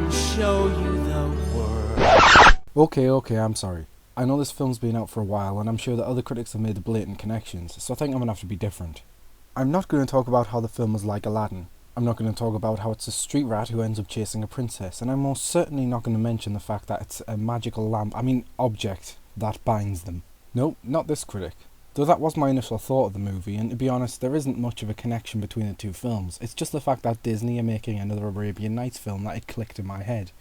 and show you the world. Okay, I'm sorry. I know this film's been out for a while, and I'm sure that other critics have made the blatant connections, so I think I'm gonna have to be different. I'm not going to talk about how the film was like Aladdin. I'm not going to talk about how it's a street rat who ends up chasing a princess, and I'm most certainly not going to mention the fact that it's a magical object, that binds them. No, not this critic. Though that was my initial thought of the movie, and to be honest, there isn't much of a connection between the two films. It's just the fact that Disney are making another Arabian Nights film that it clicked in my head.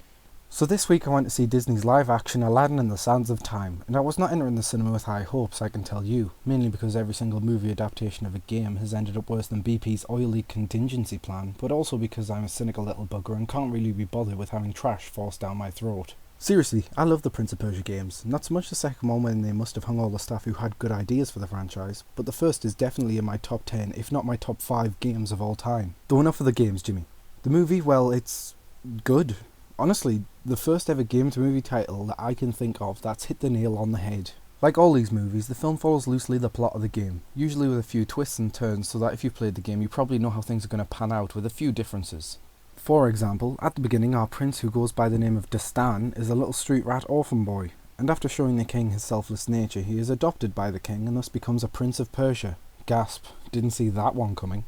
So this week I went to see Disney's live-action Aladdin and the Sands of Time, and I was not entering the cinema with high hopes, I can tell you, mainly because every single movie adaptation of a game has ended up worse than BP's oil leak contingency plan, but also because I'm a cynical little bugger and can't really be bothered with having trash forced down my throat. Seriously, I love the Prince of Persia games, not so much the second one when they must have hung all the staff who had good ideas for the franchise, but the first is definitely in my top 10, if not my top 5 games of all time. Though enough of the games, Jimmy. The movie, well, it's good. Honestly, the first ever game-to-movie title that I can think of that's hit the nail on the head. Like all these movies, the film follows loosely the plot of the game, usually with a few twists and turns so that if you've played the game you probably know how things are going to pan out with a few differences. For example, at the beginning our prince who goes by the name of Dastan is a little street rat orphan boy, and after showing the king his selfless nature he is adopted by the king and thus becomes a Prince of Persia. Gasp, didn't see that one coming.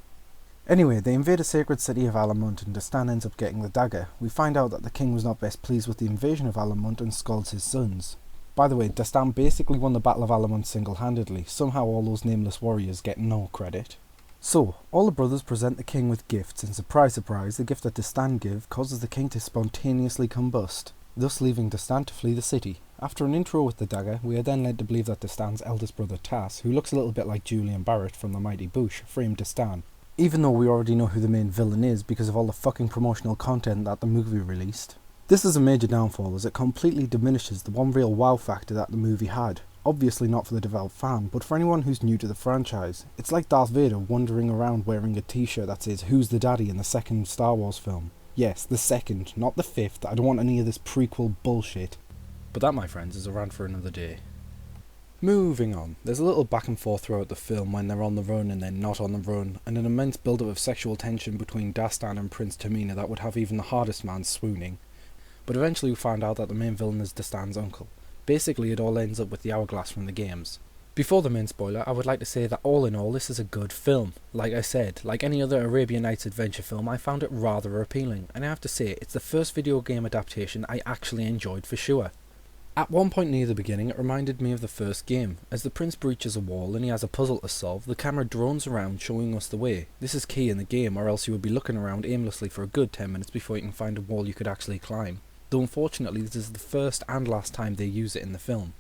Anyway, they invade a sacred city of Alamut and Dastan ends up getting the dagger. We find out that the king was not best pleased with the invasion of Alamut and scalds his sons. By the way, Dastan basically won the Battle of Alamut single-handedly, somehow all those nameless warriors get no credit. So, all the brothers present the king with gifts, and surprise surprise, the gift that Dastan gives causes the king to spontaneously combust, thus leaving Dastan to flee the city. After an intro with the dagger, we are then led to believe that Dastan's eldest brother Tas, who looks a little bit like Julian Barrett from The Mighty Boosh, framed Dastan. Even though we already know who the main villain is because of all the fucking promotional content that the movie released. This is a major downfall as it completely diminishes the one real wow factor that the movie had. Obviously not for the devout fan, but for anyone who's new to the franchise. It's like Darth Vader wandering around wearing a t-shirt that says "Who's the Daddy" in the second Star Wars film. Yes, the second, not the fifth. I don't want any of this prequel bullshit. But that, my friends, is a rant for another day. Moving on, there's a little back and forth throughout the film when they're on the run and then not on the run, and an immense build-up of sexual tension between Dastan and Prince Tamina that would have even the hardest man swooning. But eventually we find out that the main villain is Dastan's uncle. Basically it all ends up with the hourglass from the games. Before the main spoiler, I would like to say that all in all this is a good film. Like I said, like any other Arabian Nights adventure film, I found it rather appealing, and I have to say, it's the first video game adaptation I actually enjoyed for sure. At one point near the beginning it reminded me of the first game. As the prince breaches a wall and he has a puzzle to solve, the camera drones around showing us the way. This is key in the game, or else you would be looking around aimlessly for a good 10 minutes before you can find a wall you could actually climb. Though unfortunately this is the first and last time they use it in the film.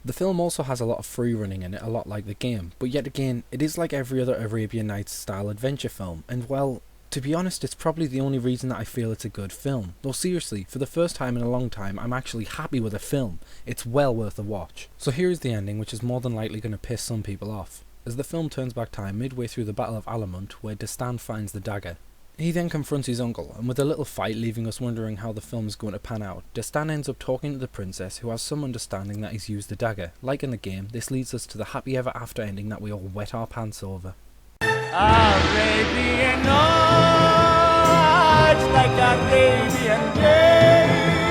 The film also has a lot of free running in it, a lot like the game, but yet again, it is like every other Arabian Nights style adventure film, and well, to be honest, it's probably the only reason that I feel it's a good film. Though seriously, for the first time in a long time, I'm actually happy with a film. It's well worth a watch. So here is the ending, which is more than likely going to piss some people off. As the film turns back time midway through the Battle of Alamut, where Dastan finds the dagger. He then confronts his uncle, and with a little fight leaving us wondering how the film is going to pan out, Dastan ends up talking to the princess, who has some understanding that he's used the dagger. Like in the game, this leads us to the happy ever after ending that we all wet our pants over. Arabian Nights, like Arabian days.